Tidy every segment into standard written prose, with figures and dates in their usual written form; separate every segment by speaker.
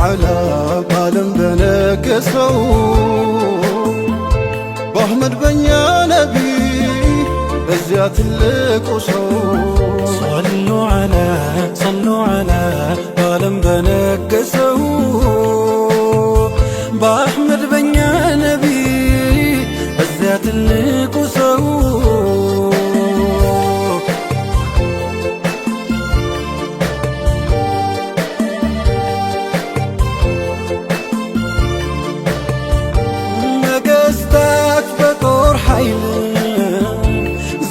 Speaker 1: على بعالم بنكسو بأحمد بن يا نبي بزيات اللقصو
Speaker 2: صلوا على بعالم بنكسو بأحمد بن يا نبي بزيات اللقصو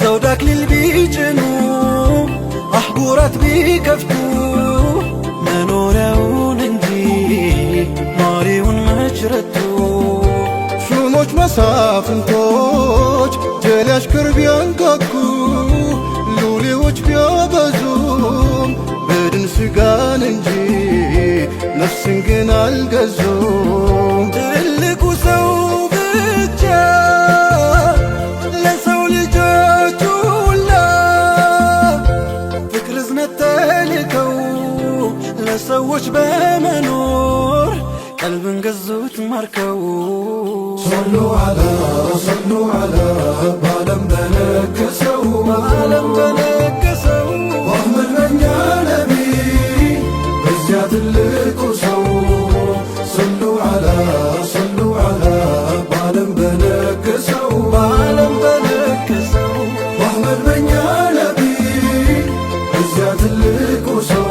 Speaker 2: زودك للبيجنو أحبورات بيكفتو منورون انجي ناريون مجرتو
Speaker 1: شوموش مسافنتوش جليش كربيان كاكو لوليوش بيابزوم بدن سيقان انجي نفسن قنال قزوم
Speaker 2: تلقو سو بجا لسو لجاتولا فكر زنت تلقو لسوش بمنور قلب قزوت ماركو
Speaker 1: صلوا على بعالم بنكسو وأحمد بن يا نبي بزيات اللقصو صلوا على بعالم بنكسو وأحمد بن يا نبي بزيات اللقصو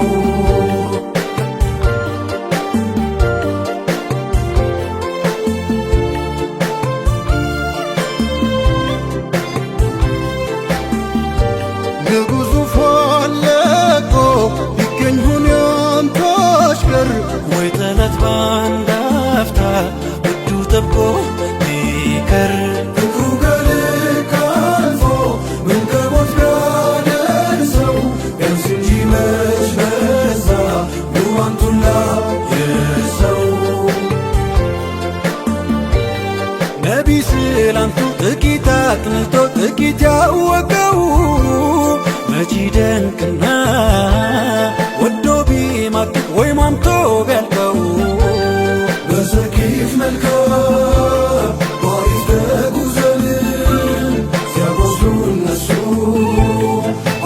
Speaker 1: ንጉሱ ፈለቆ ይገኝሁን ያንተሽከር
Speaker 2: ወይ ጠላት ባንዳፍታ ውዱ ጠብቆ ቢከር
Speaker 1: ፍቅሩ ከልክ አልፎ ምን ከሞት ቢያደርሰው ቢያንስ እንጂ መች በዛ ውባንቱላ የሰው
Speaker 2: ነቢ ስላንቱ ጥቂት አቅንቶ ጥቂት ያወቀው መች ደንቅና ወዶ ቢማግጥ ወይ ማምቶ ቢያልቀው
Speaker 1: በሰኪፍ መልካም ባሪፍ ተጉዘን ሲያጎስሉ እነሱ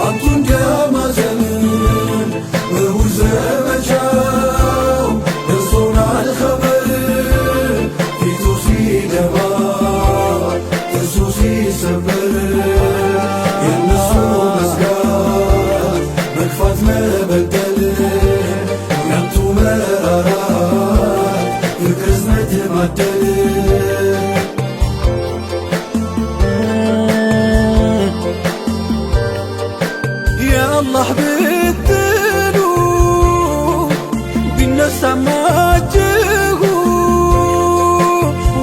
Speaker 1: አንቱ እንዲያማዘንን በውር ዘመቻው ደርሶናል ኸበር ፊቱ ሲገባ እሱ ሲሰበር የእነሱ መዝጋት መግፋት መበደል ያንቱ መራራት ፍቅር እዝነት ማደል
Speaker 2: የአላህ ብትሉ ቢነሳማችሁ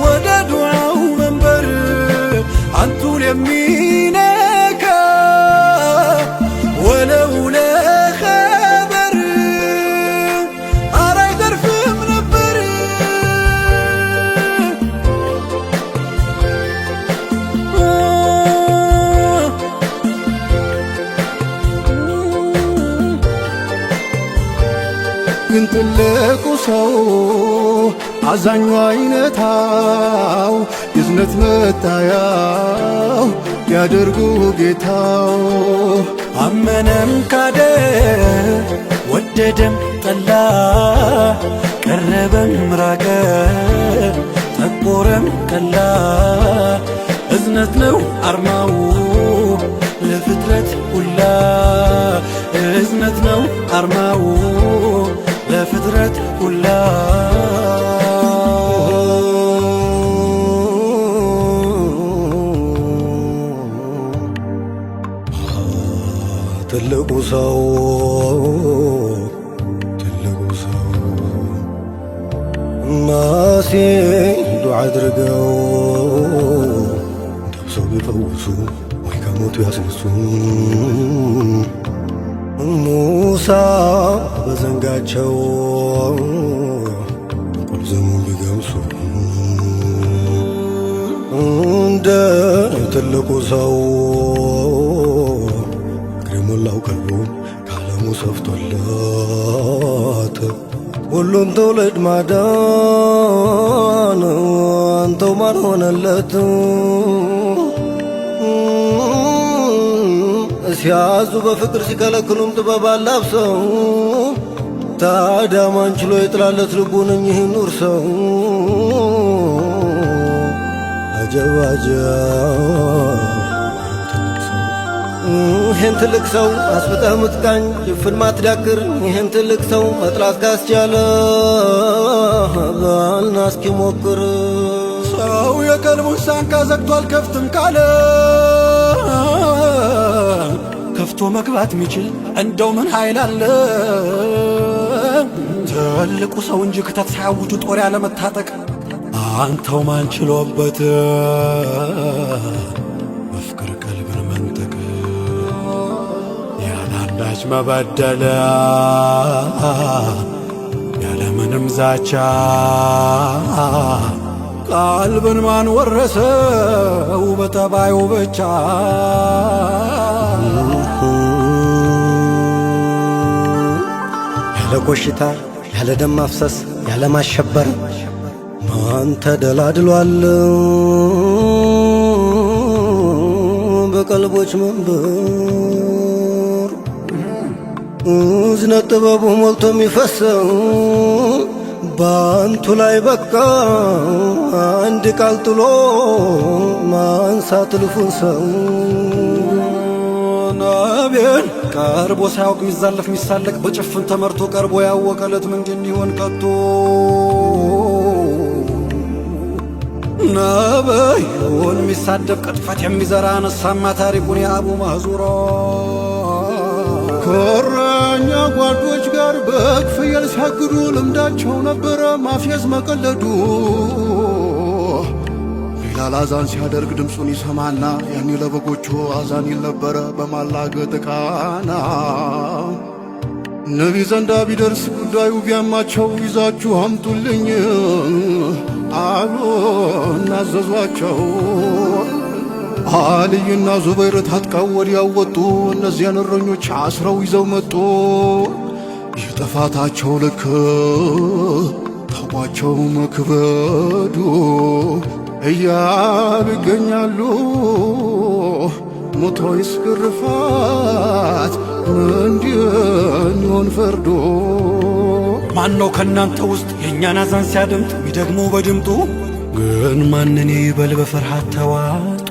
Speaker 2: ወደ ዱዓው መንበር አንቱን የሚነካ ወለው ለኸበር አረ አይተርፍም ነበር
Speaker 1: ግን ትልቁ ሰው አዛኙ አይነታው የዝነት መታያው ያደርጉ ጌታው
Speaker 2: አመነም ካደ ወደደም ጠላ ቀረበም ራቀ ጠቆረም ቀላ እዝነት ነው አርማው ለፍጥረት ሁላ እዝነት ነው አርማው ለፍጥረት ሁላ
Speaker 1: ትልቁ ሰው ማሴ ዱዓ አድርገው ደብሰው ቢፈውሱ ወይ ከሞቱ ያስነሱ ሙሳ በዘንጋቸው ቁልዝሙ ቢገምሱ እንደ ትልቁ ሰው እግሬ ሞላው ቀልቡ ከዓለሙ ሰፍቶለት ሁሉን ትውልድ ማዳን አንተው ማን ሆነለት? ሲያዙ በፍቅር ሲከለክሉም ጥበብ አላብሰው ታዲያ ማን ችሎ የጥላለት ልቡን እኚህን ኑር ሰው አጀብ አጀብ ይህን ትልቅ ሰው አስፍጠህ ምትቃኝ ጭፍን ማትዳክር ይህን ትልቅ ሰው መጥላት ካስቻለ ባልና እስኪ ሞክር።
Speaker 2: ሰው የቀልቡን ሳንካ ዘግቷል ከፍትም ካለ ከፍቶ መግባት ሚችል እንደው ምን ኃይል አለ? ትልቁ ሰው እንጂ ክተት ሳያውጁ ጦር ያለመታጠቅ አንተው ማን ችሎበት በፍቅር ቀልብን መንጠቅ ያላንዳች መበደል ያለምንም ዛቻ ቀልብን ማን ወረሰው በጠባዩ ብቻ?
Speaker 1: ያለ ኮሽታ ያለ ደም ማፍሰስ ያለ ማሸበር ማን ተደላድሏል በቀልቦች መንበር? እዝነት ጥበቡ ሞልቶ የሚፈሰው ባንቱ ላይ በቃ አንድ ቃል ጥሎ ማንሳት ልፉን ሰው
Speaker 2: ነቢን ቀርቦ ሳያውቅ ሚዛለፍ ሚሳለቅ በጭፍን ተመርቶ ቀርቦ ያወቀለት ምንድን ይሆን ከቶ? ነቢዩን ሚሳደብ ቅጥፈት የሚዘራ ነሳማ ታሪኩን የአቡ ማዙራ
Speaker 3: ከእረኛ ጓዶች ጋር በግ ፍየል ሲያግዱ ልምዳቸው ነበረ ማፌዝ መቀለዱ። ቢላል አዛን ሲያደርግ ድምፁን ይሰማና ያኔ ለበጎቹ አዛን ይል ነበረ በማላገጥ ቃና። ነቢ ዘንዳ ቢደርስ ጉዳዩ ቢያማቸው ይዛችሁ አምጡልኝ አሉ እናዘዟቸው። አልይና ዙበይር ታጥቀው ወዲያው ወጡ። እነዚያን እረኞች አስረው ይዘው መጡ። የጥፋታቸው ልክ ታውቋቸው መክበዱ እያሉ ይገኛሉ። ሞቶይስ ግርፋት ምንድን ይሆን ፈርዶ?
Speaker 2: ማነው ከእናንተ ውስጥ የእኛን አዛን ሲያደምጥ ሚደግሞ በድምጡ? ግን ማንን ይበል በፍርሃት ተዋጡ።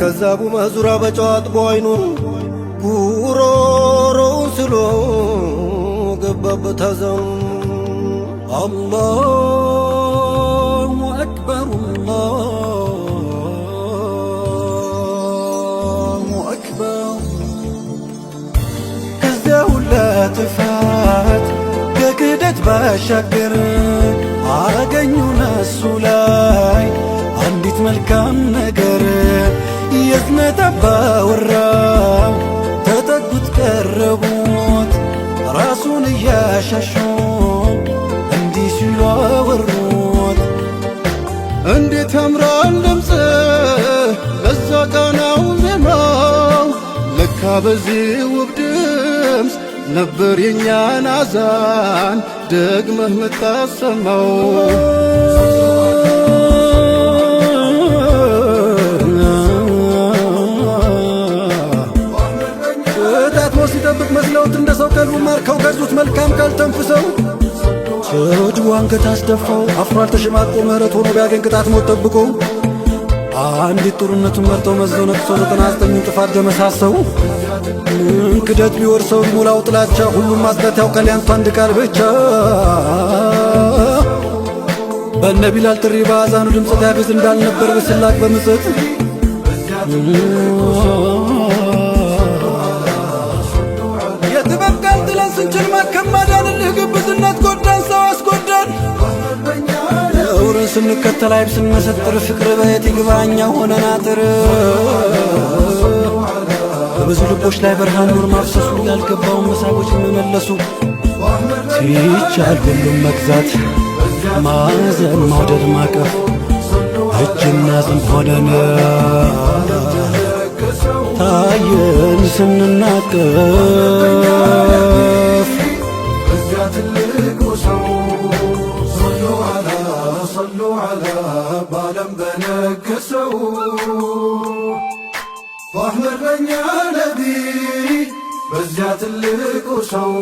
Speaker 1: ከዛ አቡ ማዙራ በጨዋጥ በአይኑ ጉሮሮውን ስሎ ገባበት አዛኑ።
Speaker 2: አላሁ አክበር አላሁ አክበር። ከዚያ ሁላ ጥፋት ከክደት ባሻገር አገኙ ነሱ ላይ አንዲት መልካም ነገር። የዝነት አባወራው ተጠጉት ቀረቡት ራሱን እያሻሹ እንዲህ ሲሉ አወሩት።
Speaker 3: እንዴት ያምራል ድምፅ ለዛ ቃናው ዜማው፣ ለካ በዚህ ውብ ድምፅ ነበር የኛን አዛን ደግመህ ምታሰማው።
Speaker 2: ታትሞ ሲጠብቅ መስለውት እንደ ሰው ቀልቡ ማርከው ገዙት መልካም ቃል ተንፍሰው። ስድቡ አንገት አስደፋው አፍሮ አልተሸማቆ ምህረት ሆኖ ቢያገኝ ቅጣት ሞት ጠብቆ። አንዲት ጥሩነቱን መርጠው መዘው ነቅሶ 99 ጥፋት ደመሳሰው። ምን ክደት ቢወርሰው ሙላው ጥላቻ ሁሉም ማጽዳት ያውቃል ያንቱ አንድ ቃል ብቻ። በነ ቢላል ጥሪ በአዛኑ ድምፅ ታግዝ እንዳልነበር በስላቅ በምጸት የጥበብ ቃል ጥለን ስንችል ማከም ማዳንልህ ግብዝነት ጎዳን ሰው አስጎዳን። ነውርን ስንከተል አይብ ስንመሰጥር ፍቅር በየት ይግባኛ ሆነን አጥር። በብዙ ልቦች ላይ ብርሃን ኑር ማፍሰሱ ያልገባውን መሳቦች መመለሱ። ሲቻል ሁሉም መግዛት ማዘን መውደድ ማቀፍ እጅና ዝንብ ሆነን ታየን ስንናቀፍ። ትልቁ ሰው ሰሉ ዐላ ባለም በነገሰው በአሕመድ በኛ ነቢ በዚያ ትልቁ ሰው